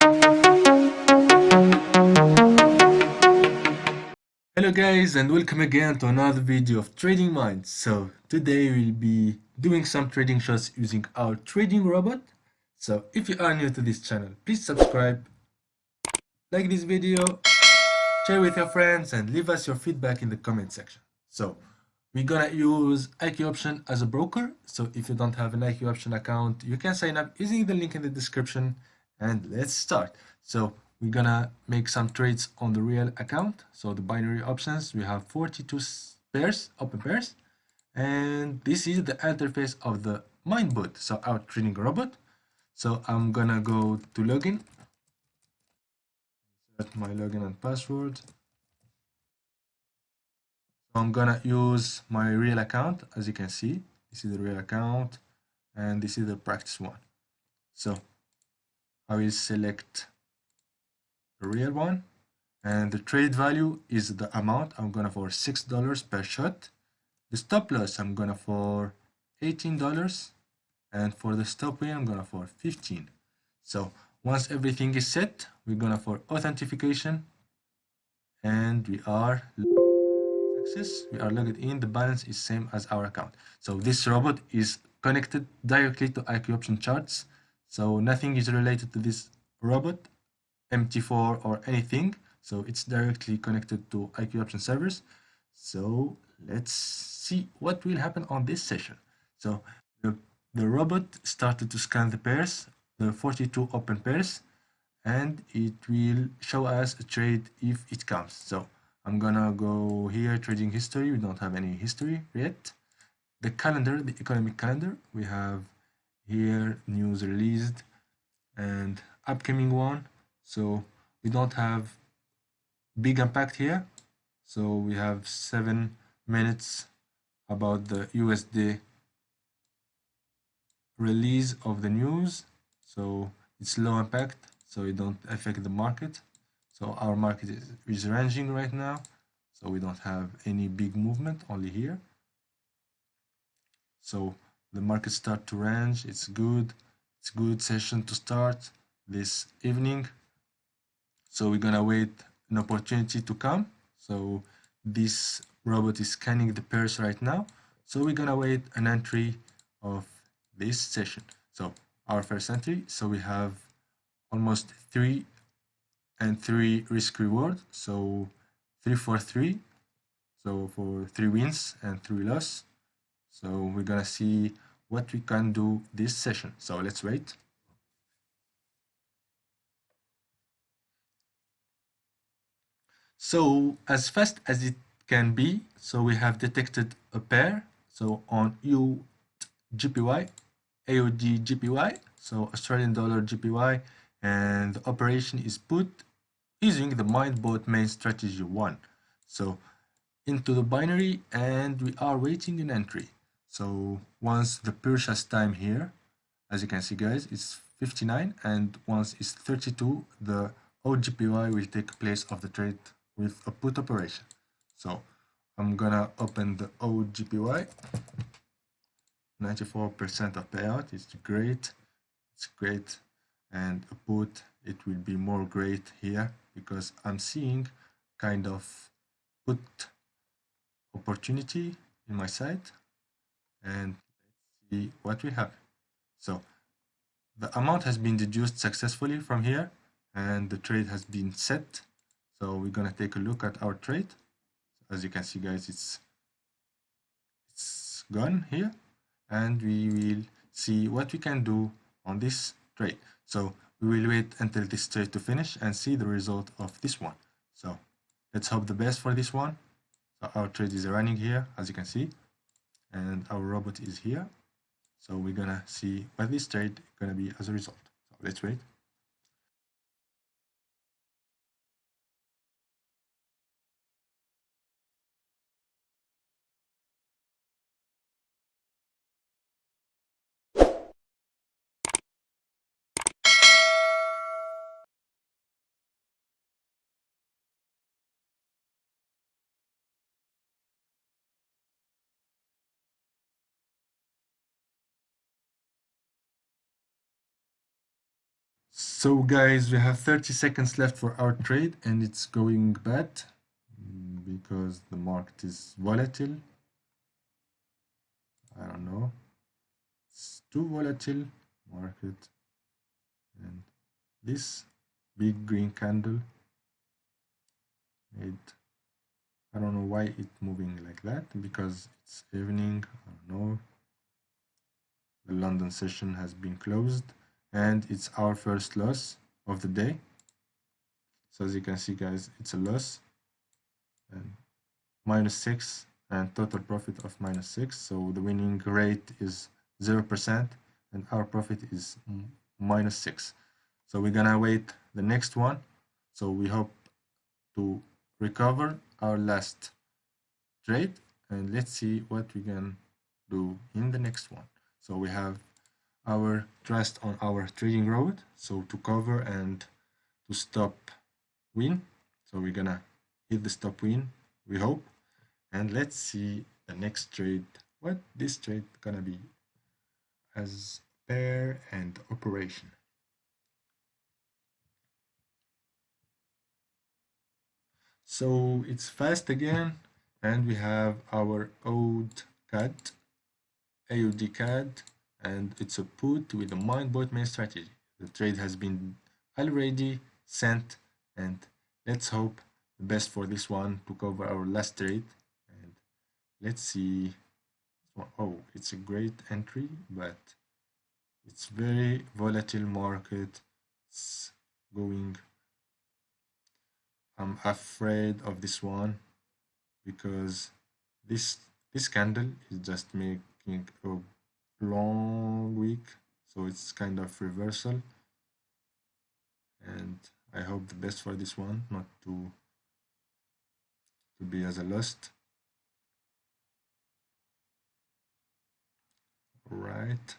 Hello guys, and welcome again to another video of TradingMind. So today we'll be doing some trading shots using our trading robot. So if you are new to this channel, please subscribe, like this video, share with your friends, and leave us your feedback in the comment section. So we're gonna use iqoptions as a broker. So if you don't have an iqoptions account, you can sign up using the link in the description, and let's start. So we're gonna make some trades on the real account. So the binary options, we have 42 pairs, open pairs, and this is the interface of the MindBot, so our trading robot. So I'm gonna go to login, set my login and password. So I'm gonna use my real account. As you can see, this is the real account and this is the practice one. So I will select the real one, and the trade value is the amount. I'm gonna for $6 per shot. The stop loss I'm gonna for $18, and for the stop win I'm gonna for 15. So once everything is set, we're gonna for authentication, and we are logged in. The balance is same as our account. So this robot is connected directly to iqoptions charts. So nothing is related to this robot, MT4 or anything. So it's directly connected to iqoptions servers. So let's see what will happen on this session. So the robot started to scan the pairs, the 42 open pairs, and it will show us a trade if it comes. So I'm gonna go here, trading history. We don't have any history yet. The calendar, the economic calendar, we have here news released and upcoming one. So we don't have big impact here. So we have 7 minutes about the USD release of the news. So it's low impact, so it don't affect the market. So our market is ranging right now, so we don't have any big movement, only here. So the market start to range. It's good. It's good session to start this evening. So we're gonna wait an opportunity to come. So this robot is scanning the pairs right now. So we're gonna wait an entry of this session. So our first entry. So we have almost 3 and 3 risk reward. So 3 for 3. So for 3 wins and 3 loss. So we're gonna see what we can do this session. So let's wait. So as fast as it can be, so we have detected a pair. So on GPY, AUD GPY, so Australian dollar GPY, and the operation is put using the MindBot main strategy 1. So into the binary, and we are waiting an entry. So once the purchase time here, as you can see guys, it's 59, and once it's 32, the OGPY will take place of the trade with a put operation. So I'm gonna open the OGPY. 94% of payout is great. It's great, and a put, it will be more great here because I'm seeing kind of put opportunity in my site, and let's see what we have. So the amount has been deduced successfully from here, and the trade has been set. So we're gonna take a look at our trade. As you can see guys, it's gone here, and we will see what we can do on this trade. So we will wait until this trade to finish and see the result of this one. So let's hope the best for this one. So our trade is running here, as you can see, and our robot is here. So we're gonna see what this trade is gonna be as a result. So let's wait. So guys, we have 30 seconds left for our trade and it's going bad because the market is volatile. I don't know. It's too volatile market, and this big green candle made, I don't know why it's moving like that, because it's evening. I don't know. The London session has been closed and it's our first loss of the day. So as you can see guys, it's a loss and -6 and total profit of -6. So the winning rate is 0% and our profit is -6. So we're gonna wait the next one. So we hope to recover our last trade, and let's see what we can do in the next one. So we have our trust on our trading robot, so to cover and to stop win. So we're gonna hit the stop win, we hope, and let's see the next trade, what this trade gonna be as pair and operation. So it's fast again, and we have our old CAD, AUD CAD, and it's a put with a MindBot main strategy. The trade has been already sent, and let's hope the best for this one to cover our last trade. And let's see. Oh, it's a great entry, but it's very volatile market. It's going. I'm afraid of this one because this candle is just making a long wick, so it's kind of reversal, and I hope the best for this one, not to be as a lost. Right.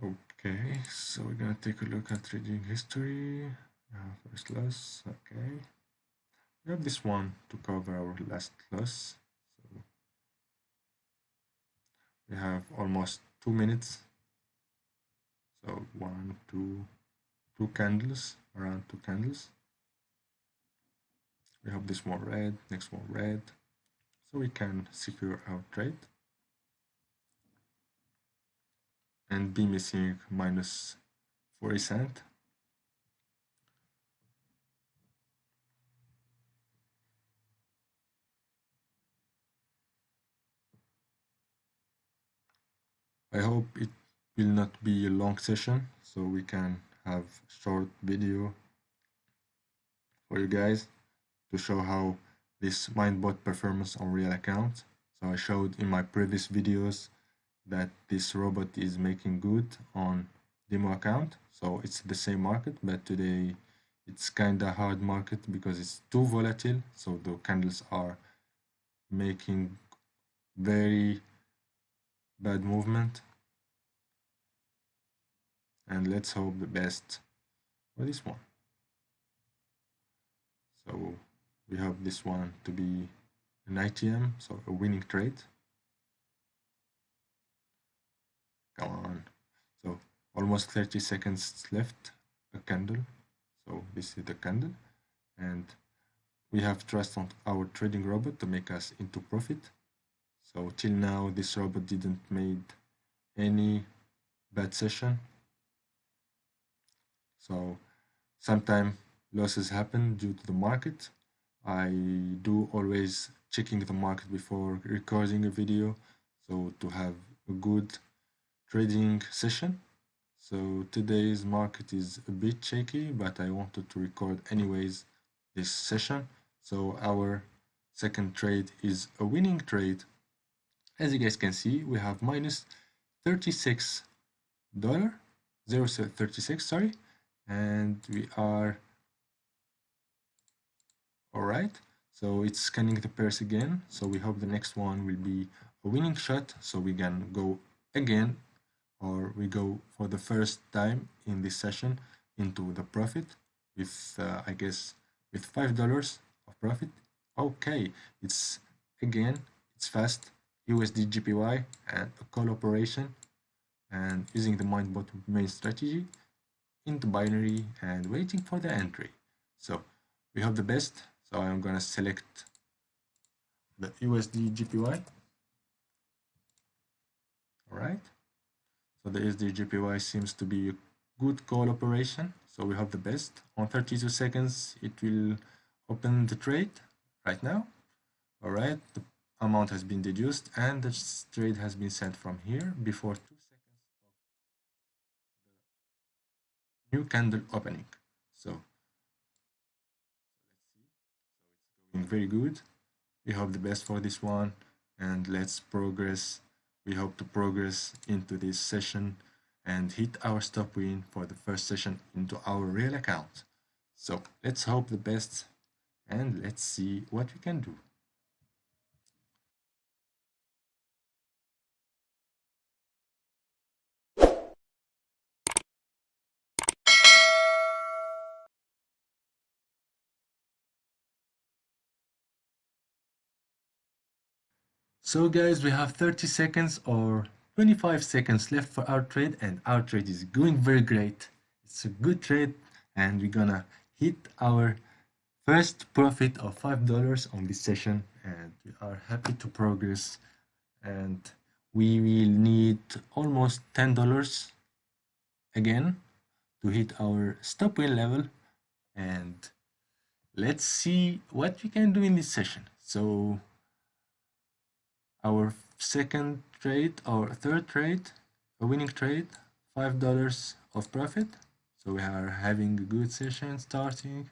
Okay, so we're gonna take a look at trading history. First loss. Okay, we have this one to cover our last loss. So we have almost 2 minutes. So two candles, around 2 candles. We have this one red, next one red, so we can secure our trade and be missing -40 cents. I hope it will not be a long session, so we can have short video for you guys to show how this MindBot performance on real account. So I showed in my previous videos that this robot is making good on demo account. So it's the same market, but today it's kind of hard market because it's too volatile. So the candles are making very bad movement. And let's hope the best for this one. So we have this one to be an ITM, so a winning trade. Come on. So almost 30 seconds left, a candle. So this is the candle, and we have trust on our trading robot to make us into profit. So till now this robot didn't made any bad session. So sometimes losses happen due to the market. I do always checking the market before recording a video, so to have a good trading session. So today's market is a bit shaky, but I wanted to record anyways this session. So our second trade is a winning trade. As you guys can see, we have -$36, 0.36, sorry, and we are all right. So it's scanning the pairs again. So we hope the next one will be a winning shot, so we can go again, or we go for the first time in this session into the profit with I guess with $5 of profit. Okay, it's again, it's fast. USD GPY and a call operation, and using the MindBot main strategy into binary and waiting for the entry. So we have the best. So I'm gonna select the USD GPY. All right. So the USD GPY seems to be a good call operation. So we have the best. On 32 seconds, it will open the trade right now. All right. The amount has been deduced and the trade has been sent from here before 2 seconds of the new candle opening. So let's see. So it's going very good. We hope the best for this one, and let's progress. We hope to progress into this session and hit our stop win for the first session into our real account. So let's hope the best and let's see what we can do. So guys, we have 30 seconds or 25 seconds left for our trade, and our trade is going very great. It's a good trade and we're gonna hit our first profit of $5 on this session, and we are happy to progress, and we will need almost $10 again to hit our stop win level, and let's see what we can do in this session. So our second trade, our third trade, a winning trade, $5 of profit. So we are having a good session starting,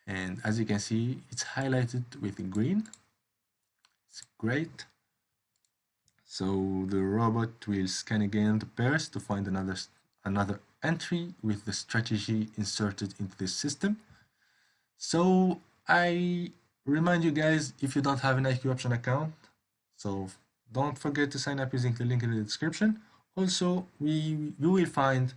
and as you can see, it's highlighted with green. It's great. So the robot will scan again the pairs to find another entry with the strategy inserted into this system. So I remind you guys, if you don't have an iqoption account, so don't forget to sign up using the link in the description. Also, you will find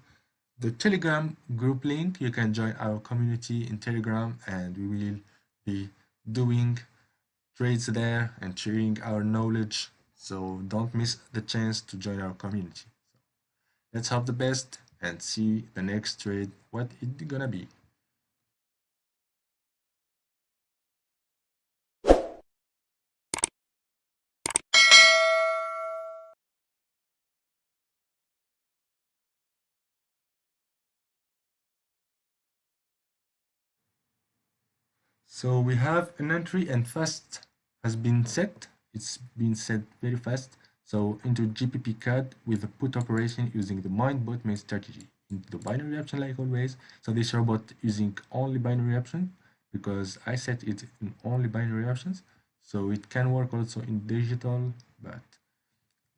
the Telegram group link. You can join our community in Telegram, and we will be doing trades there and sharing our knowledge. So don't miss the chance to join our community. So let's hope the best and see the next trade, what it's gonna be. So we have an entry and fast has been set. It's been set very fast. So into GPP CAD with a put operation using the MindBot main strategy into the binary option like always. So this robot using only binary option because I set it in only binary options. So it can work also in digital, but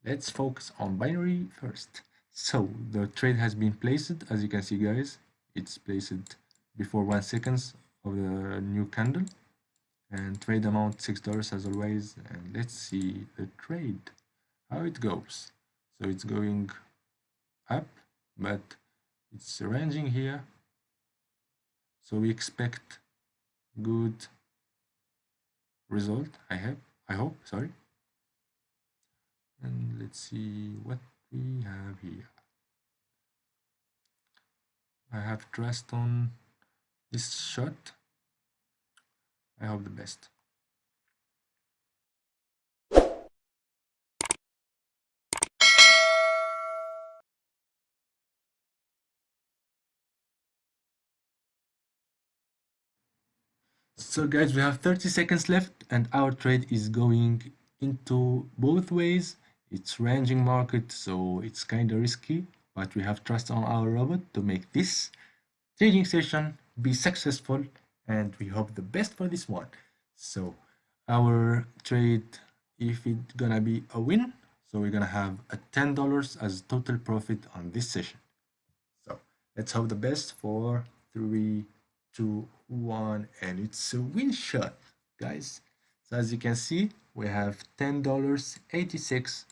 let's focus on binary first. So the trade has been placed, as you can see guys, it's placed before 1 second of the new candle, and trade amount $6 as always, and let's see the trade how it goes. So it's going up, but it's ranging here, so we expect good result. I hope, sorry. And let's see what we have here. I have trust on this shot. I hope the best. So guys, we have 30 seconds left and our trade is going into both ways. It's ranging market, so it's kind of risky, but we have trust on our robot to make this trading session be successful, and we hope the best for this one. So our trade, if it's gonna be a win, so we're gonna have a $10 as total profit on this session. So let's hope the best for 3, 2, 1, and it's a win shot, guys. So as you can see, we have $10.86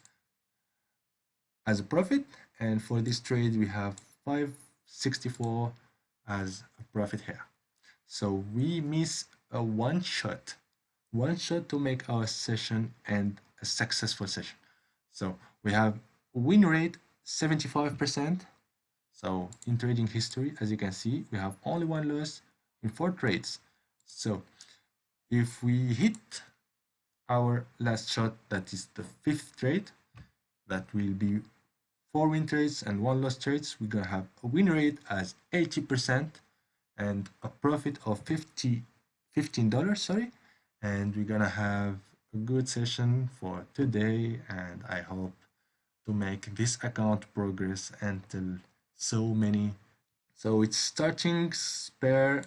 as a profit, and for this trade we have $5.64 as a profit here. So we miss a one shot one shot to make our session and a successful session. So we have win rate 75%. So in trading history, as you can see, we have only one loss in 4 trades. So if we hit our last shot, that is the 5th trade, that will be 4 win trades and 1 loss trades, we're gonna have a win rate as 80% and a profit of $15, sorry, and we're gonna have a good session for today, and I hope to make this account progress until so many. So it's starting pair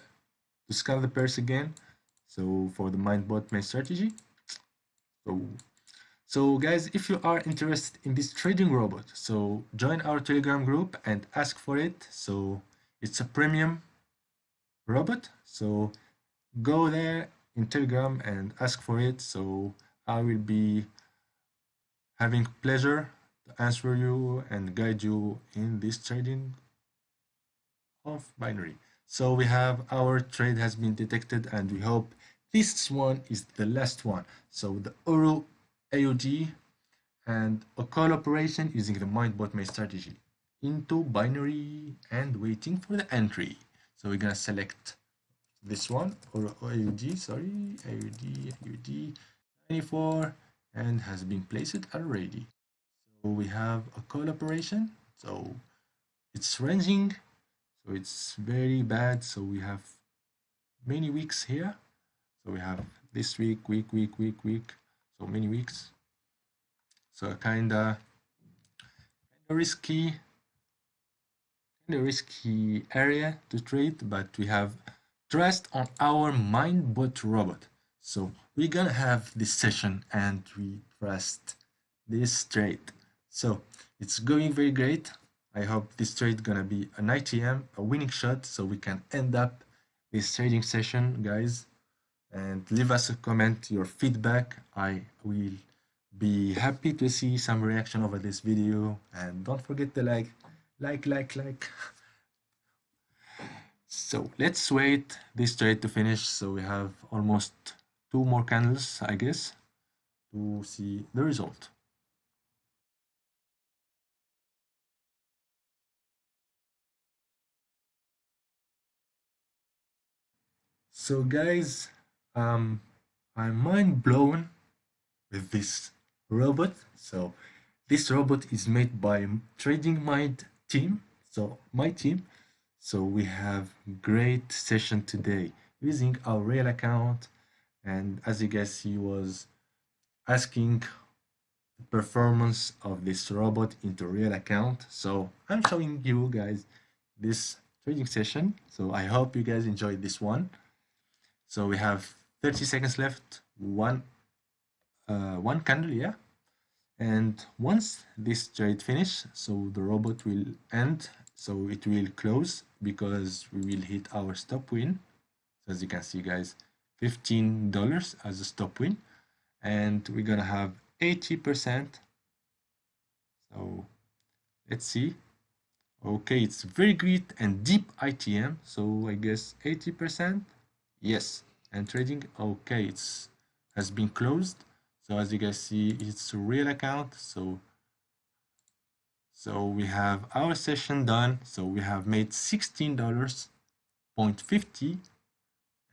to scan the pairs again. So for the MindBot main strategy. So guys, if you are interested in this trading robot, so join our Telegram group and ask for it. So it's a premium robot. So go there in Telegram and ask for it. So I will be having pleasure to answer you and guide you in this trading of binary. So we have our trade has been detected, and we hope this one is the last one. So the Euro AUD and a call operation using the MindBot main strategy into binary and waiting for the entry. So we're gonna select this one, or AUD, sorry, AUD 94, and has been placed already. So we have a call operation, so it's ranging, so it's very bad. So we have many weeks here. So we have this week, so many weeks. So kinda risky area to trade, but we have trust on our MindBot robot. So we're gonna have this session and we trust this trade. So it's going very great. I hope this trade gonna be an ITM, a winning shot, so we can end up this trading session, guys. And leave us a comment, your feedback. I will be happy to see some reaction over this video, and don't forget to like. So let's wait this trade to finish. So we have almost 2 more candles, I guess, to see the result. So guys, I'm mind blown with this robot. So this robot is made by TradingMind team, so my team. So we have great session today using our real account, and as you guys see, was asking the performance of this robot into real account. So I'm showing you guys this trading session. So I hope you guys enjoyed this one. So we have 30 seconds left, one candle, yeah. And once this trade finish, so the robot will end, so it will close because we will hit our stop win. So as you can see, guys, $15 as a stop win, and we're gonna have 80%. So let's see. Okay, it's very great and deep ITM, so I guess 80%. Yes, and trading, okay, it's has been closed. So as you guys see, it's a real account. So we have our session done. So we have made $16.50.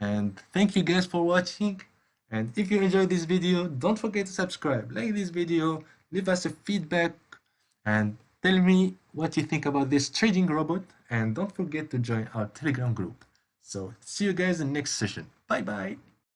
And thank you guys for watching. And if you enjoyed this video, don't forget to subscribe, like this video, leave us a feedback, and tell me what you think about this trading robot. And don't forget to join our Telegram group. So see you guys in the next session. Bye bye.